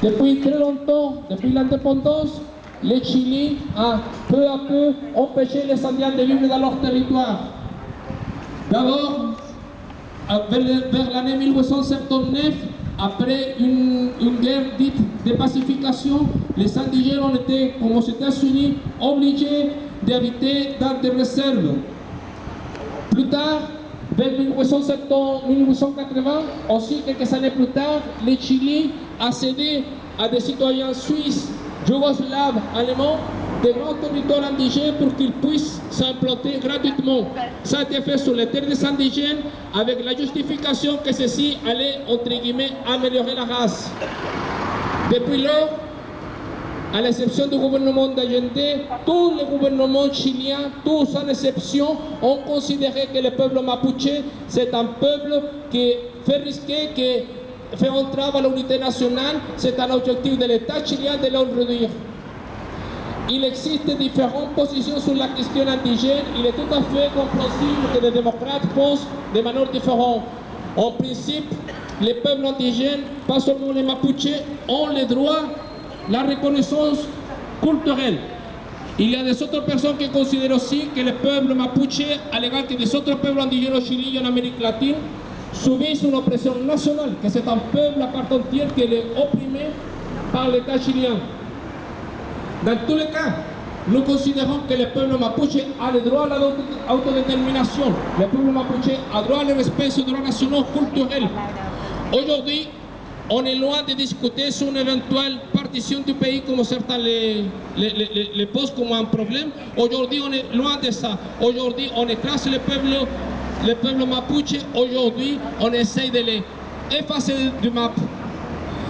Depuis très longtemps, depuis l'indépendance, le Chili a peu à peu empêché les Indiens de vivre dans leur territoire. D'abord, vers l'année 1879, après une guerre dite de pacification, les indigènes ont été, comme aux États-Unis, obligés d'habiter dans des réserves. Plus tard, vers 1880, aussi quelques années plus tard, le Chili a cédé à des citoyens suisses, yougoslaves, allemands, des grands territoires indigènes pour qu'ils puissent s'implanter gratuitement. Ça a été fait sur les terres des indigènes avec la justification que ceci allait, entre guillemets, améliorer la race. Depuis lors, à l'exception du gouvernement d'Allende, tous les gouvernements chiliens, tous sans exception, ont considéré que le peuple mapuche, c'est un peuple qui fait risquer, qui fait entrave à l'unité nationale, c'est un objectif de l'État chilien de le réduire. Il existe différentes positions sur la question indigène. Il est tout à fait compréhensible que les démocrates pensent de manière différente. En principe, les peuples indigènes, pas seulement les Mapuches, ont le droit, la reconnaissance culturelle. Il y a des autres personnes qui considèrent aussi que le peuple Mapuche, à l'égard que des autres peuples indigènes au Chili et en Amérique latine, subissent une oppression nationale, que c'est un peuple à part entière qui est opprimé par l'État chilien. Dans tous les cas, nous considérons que le peuple mapuche a le droit à l'autodétermination. Le peuple mapuche a le droit au respect des droits nationaux culturels. Aujourd'hui, on est loin de discuter sur une éventuelle partition du pays comme certains les posent comme un problème. Aujourd'hui, on est loin de ça. Aujourd'hui, on écrase le peuple mapuche. Aujourd'hui, on essaye de les effacer du map.